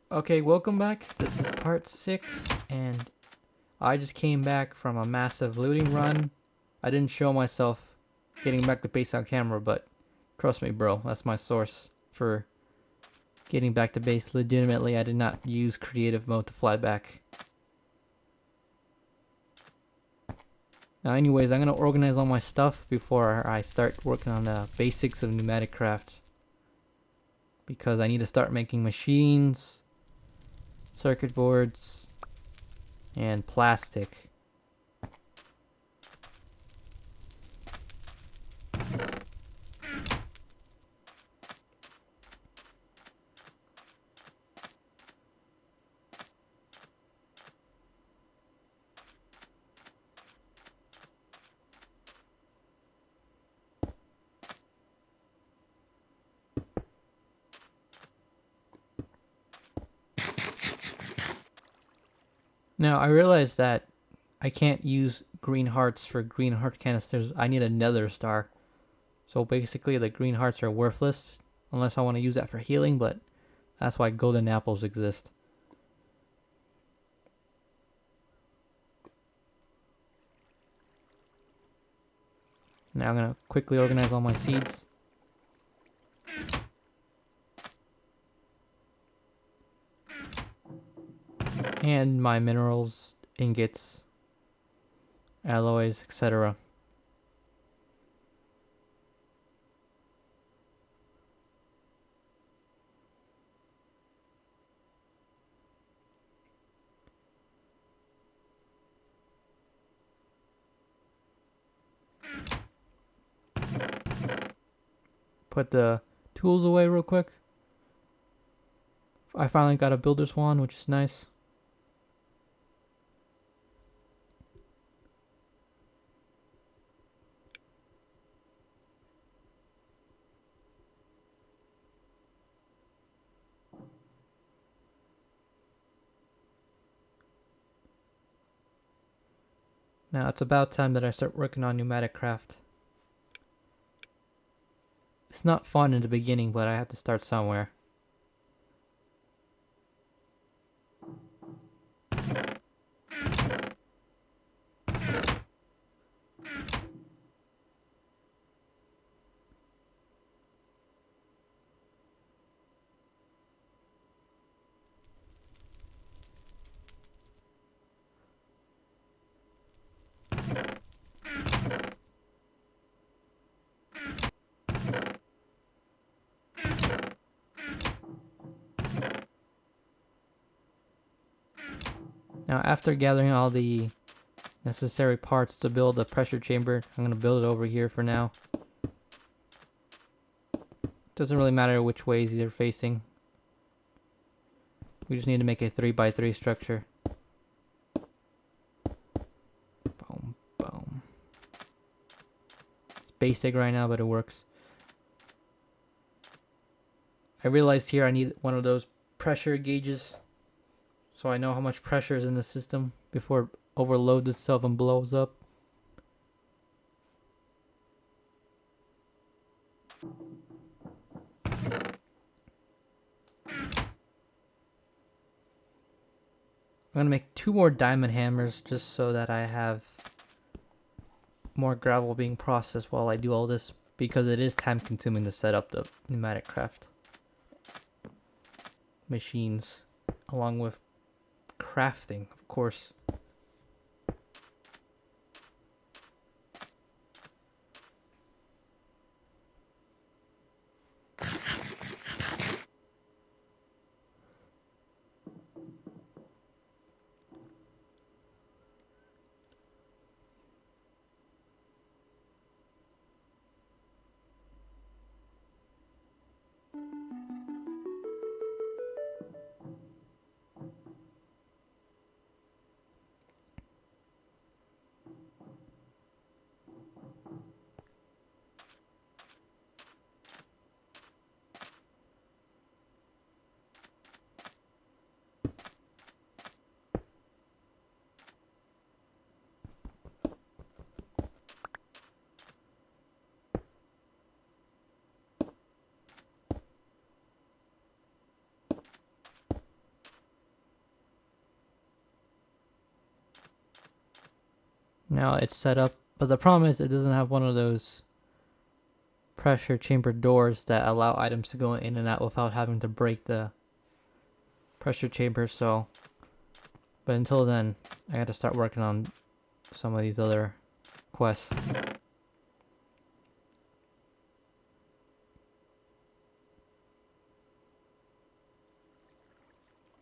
Okay, welcome back. This is part 6, and I just came back from a massive looting run. I didn't show myself getting back to base on camera, but trust me, bro, that's my source for getting back to base legitimately. I did not use creative mode to fly back. Now anyways, I'm going to organize all my stuff before I start working on the basics of PneumaticCraft. Because I need to start making machines, circuit boards, and plastic. Now I realized that I can't use green hearts for green heart canisters. I need a nether star. So basically the green hearts are worthless unless I want to use that for healing, but that's why golden apples exist. Now I'm going to quickly organize all my seeds. And my minerals, ingots, alloys, etc. Put the tools away real quick. I finally got a builder's wand, which is nice. Now it's about time that I start working on PneumaticCraft. It's not fun in the beginning, but I have to start somewhere. Now after gathering all the necessary parts to build a pressure chamber, I'm going to build it over here for now. Doesn't really matter which ways they're facing. We just need to make a 3x3 structure. Boom, boom. It's basic right now, but it works. I realized here I need one of those pressure gauges so I know how much pressure is in the system before it overloads itself and blows up. I'm gonna make 2 more diamond hammers just so that I have more gravel being processed while I do all this, because it is time consuming to set up the PneumaticCraft machines along with crafting, of course. Now it's set up, but the problem is it doesn't have one of those pressure chamber doors that allow items to go in and out without having to break the pressure chamber. So, but until then, I gotta start working on some of these other quests.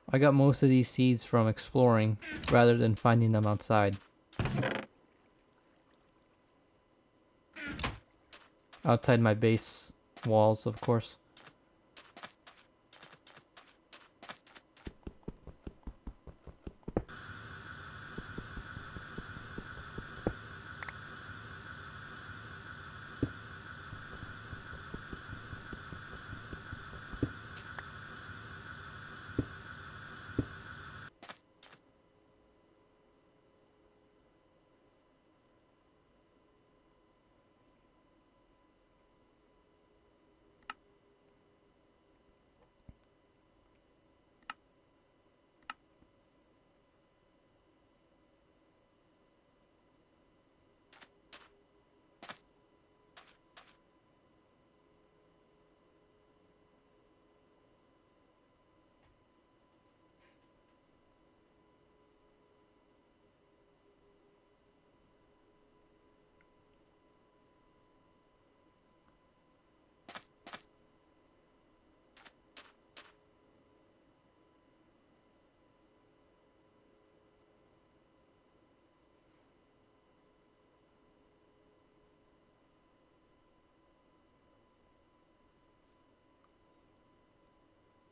I got most of these seeds from exploring rather than finding them outside. Outside my base walls, of course.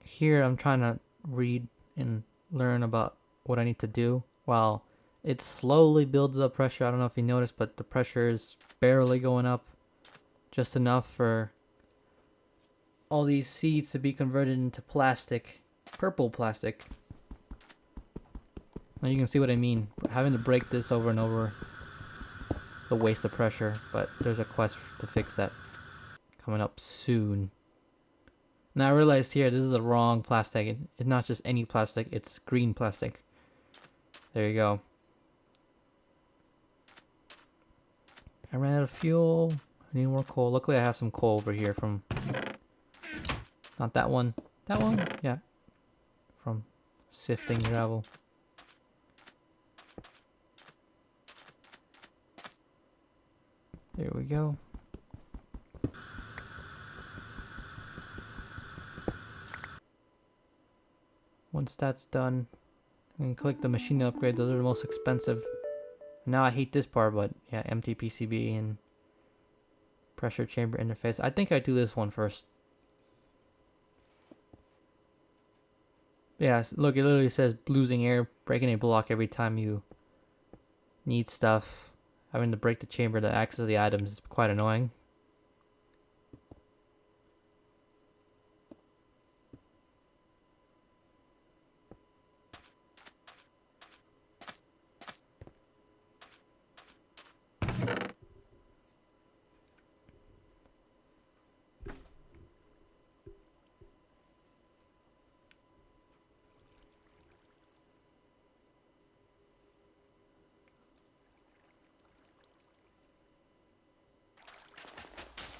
Here I'm trying to read and learn about what I need to do while it slowly builds up pressure. I don't know if you noticed, but the pressure is barely going up, just enough for all these seeds to be converted into plastic, purple plastic. Now you can see what I mean. Having to break this over and over, the waste of pressure, but there's a quest to fix that coming up soon. Now I realized here this is the wrong plastic. It's not just any plastic, it's green plastic. There you go. I ran out of fuel. I need more coal. Luckily I have some coal over here from... Not that one. That one? Yeah. From sifting gravel. There we go. Once that's done, I can click the machine upgrade. Those are the most expensive. Now I hate this part, but yeah, empty PCB and pressure chamber interface. I think I do this one first. Yeah, look, it literally says losing air, breaking a block every time you need stuff. Having to break the chamber to access the items is quite annoying.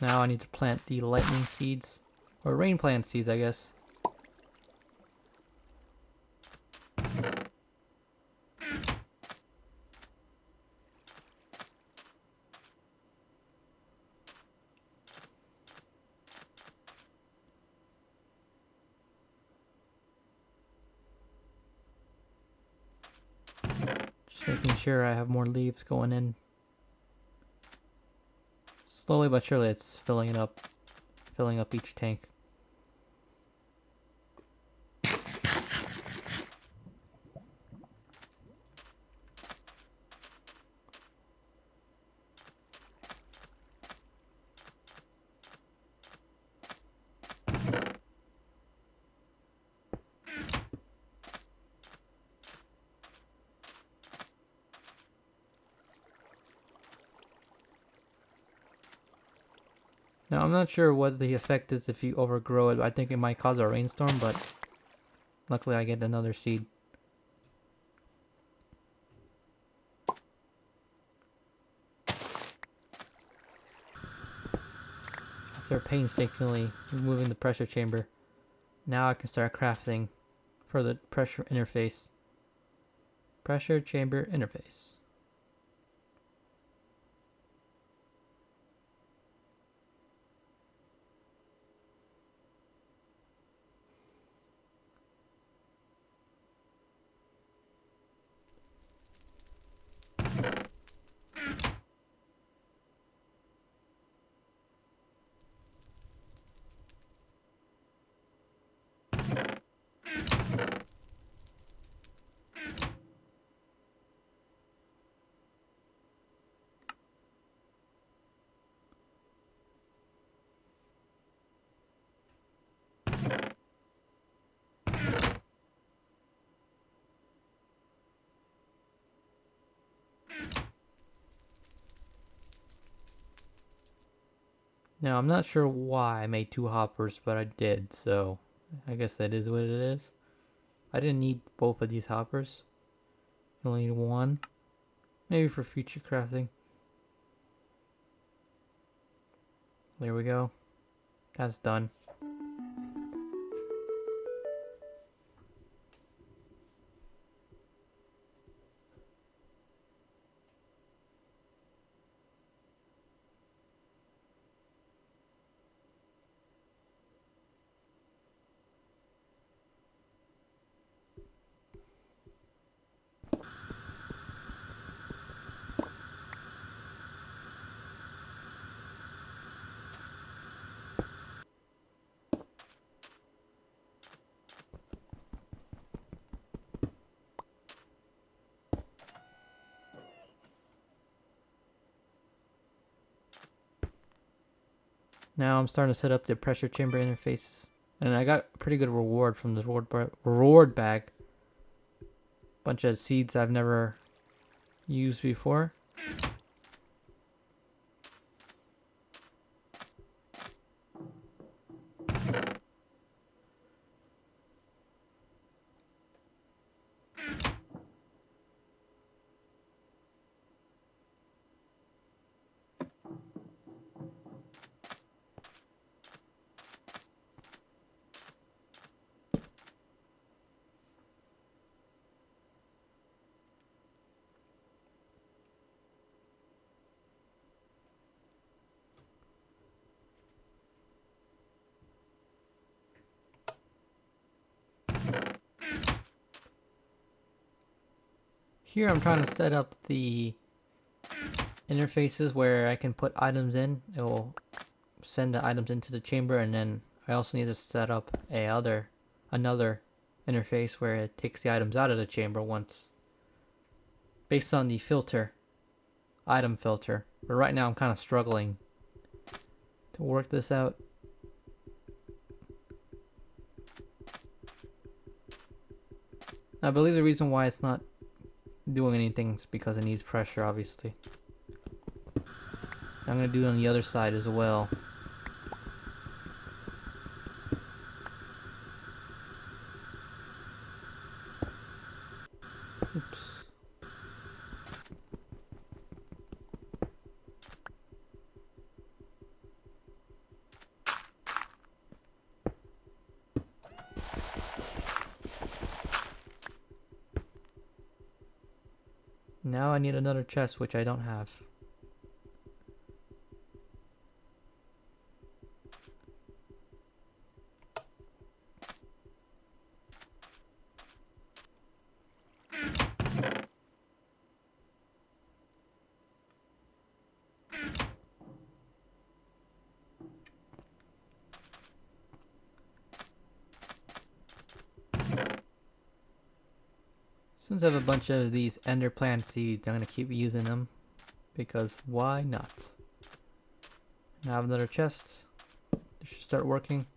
Now I need to plant the lightning seeds. Or rain plant seeds, I guess. Just making sure I have more leaves going in. Slowly but surely it's filling up each tank. Now, I'm not sure what the effect is if you overgrow it. I think it might cause a rainstorm, but luckily I get another seed. After painstakingly removing the pressure chamber, now I can start crafting for the pressure interface. Pressure chamber interface. Now, I'm not sure why I made 2 hoppers, but I did, so I guess that is what it is. I didn't need both of these hoppers. I only need one. Maybe for future crafting. There we go. That's done. Now I'm starting to set up the pressure chamber interfaces. And I got a pretty good reward from the reward bag. Bunch of seeds I've never used before. Here I'm trying to set up the interfaces where I can put items in. It will send the items into the chamber, and then I also need to set up another interface where it takes the items out of the chamber once, based on the item filter. But right now I'm kind of struggling to work this out. I believe the reason why it's not doing anything is because it needs pressure, obviously. I'm going to do it on the other side as well. Oops. Now I need another chest, which I don't have. Since I have a bunch of these ender plant seeds, I'm going to keep using them. Because why not? Now I have another chest. It should start working.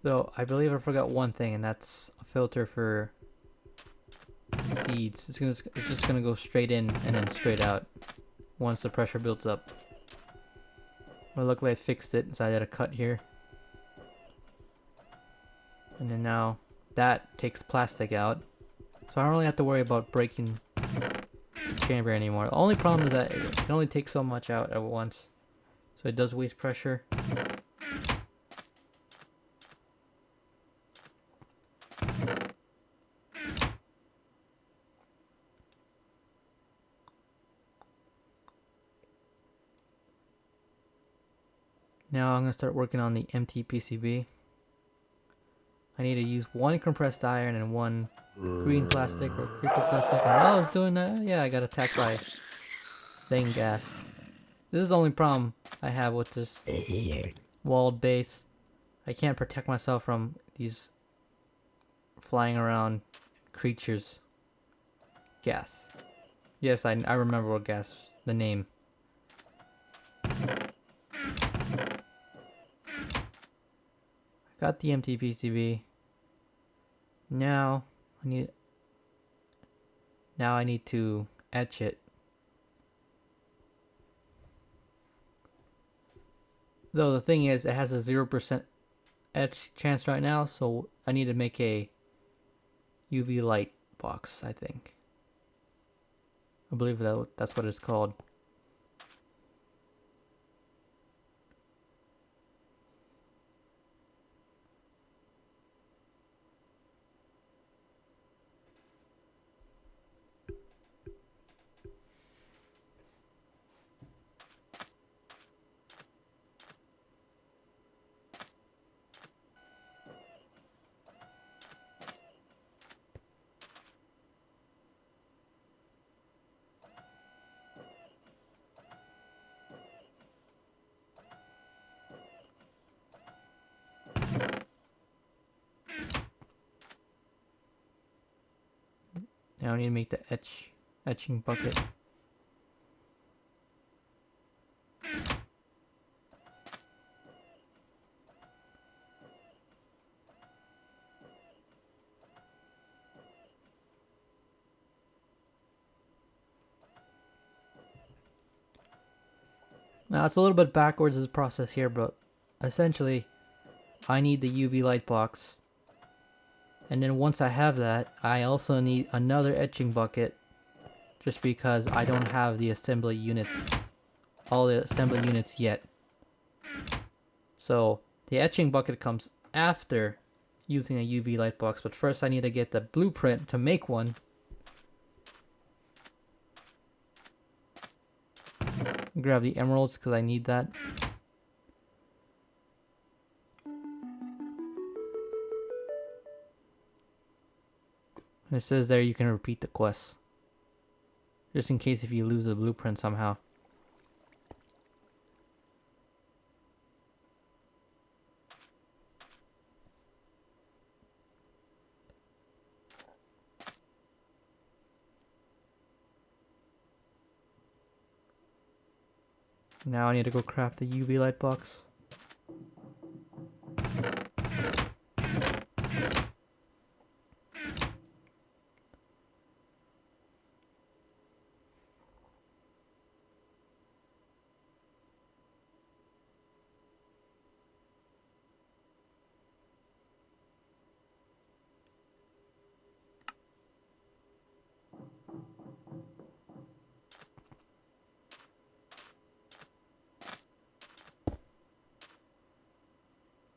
Though, I believe I forgot one thing, and that's a filter for seeds. It's just going to go straight in and then straight out once the pressure builds up. Well, luckily I fixed it, so I had a cut here. And then now that takes plastic out. So I don't really have to worry about breaking the chamber anymore. The only problem is that it can only take so much out at once. So it does waste pressure. Now I'm going to start working on the empty PCB. I need to use one compressed iron and one green plastic or creeper plastic. And while I was doing that, yeah, I got attacked by thing gas. This is the only problem I have with this walled base. I can't protect myself from these flying around creatures. Gas. Yes, I remember what gas, the name. Got the empty PCB. Now I need to etch it. Though the thing is, it has a 0% etch chance right now, so I need to make a UV light box, I think. I believe that's what it's called. Now I need to make the etching bucket. Now it's a little bit backwards this process here, but essentially I need the UV light box. And then once I have that, I also need another etching bucket just because I don't have the assembly units, all the assembly units yet. So the etching bucket comes after using a UV light box, but first I need to get the blueprint to make one. Grab the emeralds because I need that. And it says there you can repeat the quest. Just in case if you lose the blueprint somehow. Now I need to go craft the UV light box.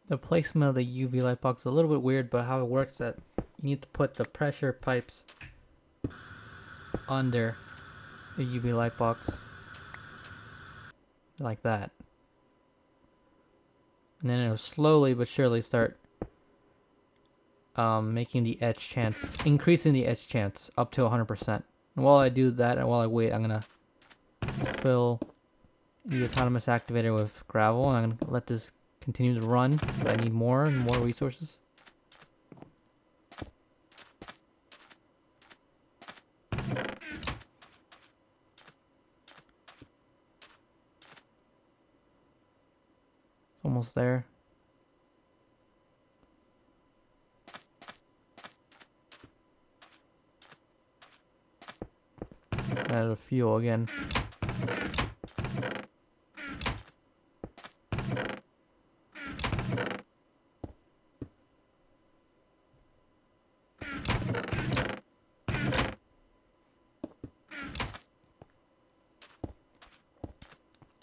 The placement of the UV light box is a little bit weird, but how it works is that you need to put the pressure pipes under the UV light box. Like that. And then it'll slowly but surely start making the etch chance, increasing the etch chance up to 100%. And while I do that, and while I wait, I'm gonna fill the autonomous activator with gravel, and I'm gonna let this continue to run, but I need more and more resources. It's almost there. Add a fuel again.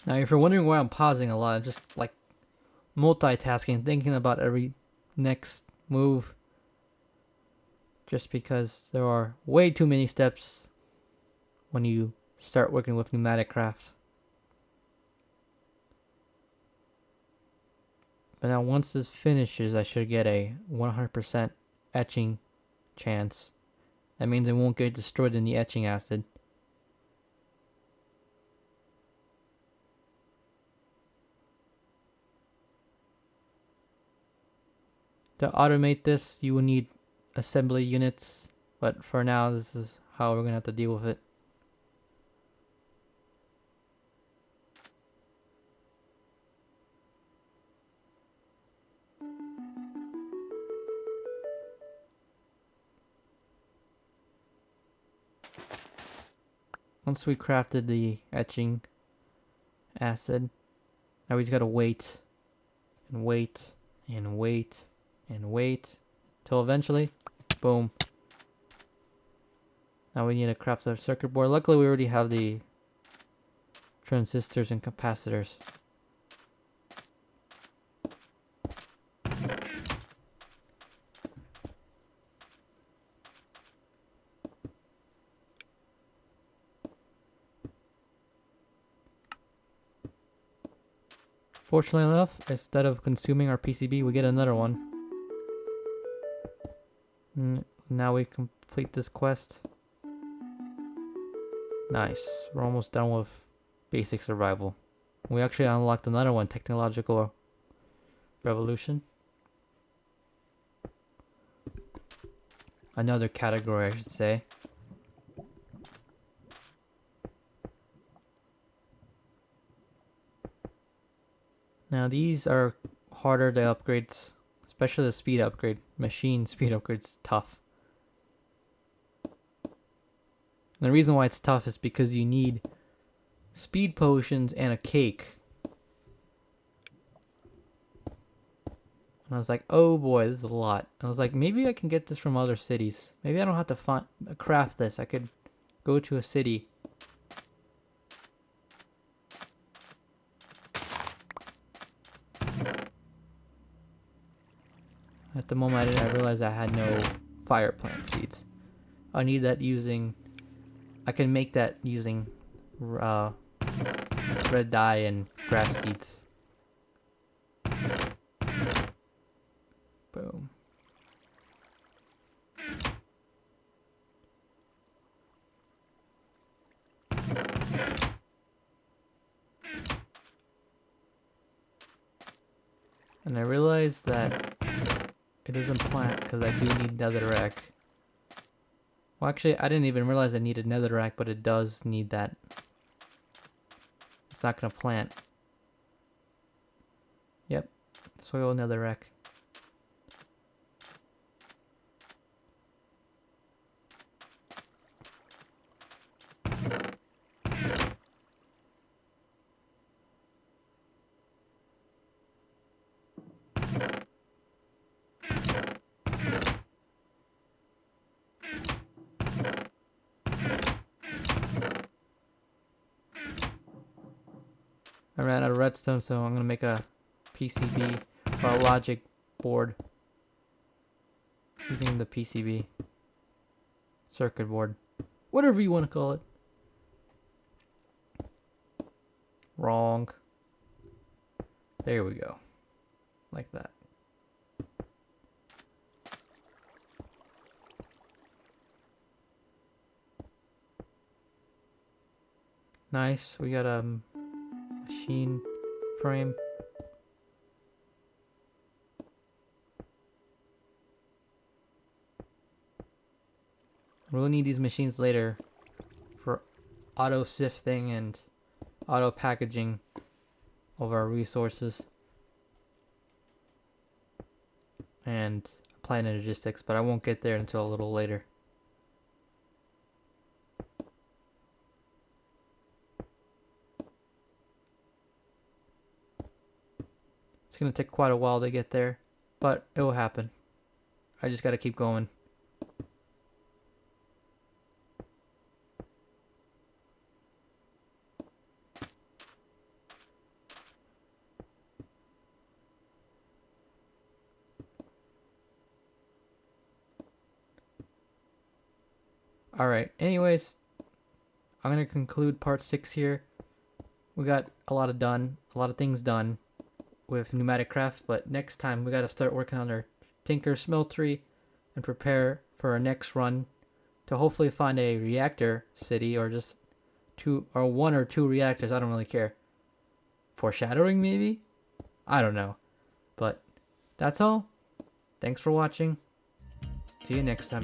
Now, if you're wondering why I'm pausing a lot, I'm just like multitasking, thinking about every next move. Just because there are way too many steps when you start working with PneumaticCraft. But now once this finishes, I should get a 100% etching chance. That means it won't get destroyed in the etching acid. To automate this, you will need assembly units, but for now, this is how we're going to have to deal with it. Once we crafted the etching acid, now we just gotta wait and wait and wait and wait till eventually, boom. Now we need to craft a circuit board. Luckily we already have the transistors and capacitors. Fortunately enough, instead of consuming our PCB, we get another one. Now we complete this quest. Nice. We're almost done with basic survival. We actually unlocked another one, technological revolution. Another category, I should say. Now these are harder to upgrade, especially the speed upgrade. Machine speed upgrade's tough. And the reason why it's tough is because you need speed potions and a cake. And I was like, oh boy, this is a lot. I was like, maybe I can get this from other cities. Maybe I don't have to craft this. I could go to a city. At the moment, I didn't realize I had no fire plant seeds. I need that using... I can make that using red dye and grass seeds. Boom. And I realized that it doesn't plant because I do need netherrack. Well, actually, I didn't even realize I needed netherrack, but it does need that. It's not going to plant. Yep, soil netherrack. I ran out of redstone, so I'm going to make a PCB or a logic board using the PCB circuit board, whatever you want to call it. Wrong. There we go, like that. Nice. We got a machine frame. We'll need these machines later for auto sifting and auto packaging of our resources and applied logistics, but I won't get there until a little later. It's gonna take quite a while to get there, but it will happen. I just gotta keep going. Alright, anyways, I'm going to conclude part 6 here. We got a lot of things done with PneumaticCraft, but next time we got to start working on our Tinker Smeltery and prepare for our next run to hopefully find a reactor city, or just one or two reactors. I don't really care. Foreshadowing maybe? I don't know. But that's all. Thanks for watching. See you next time.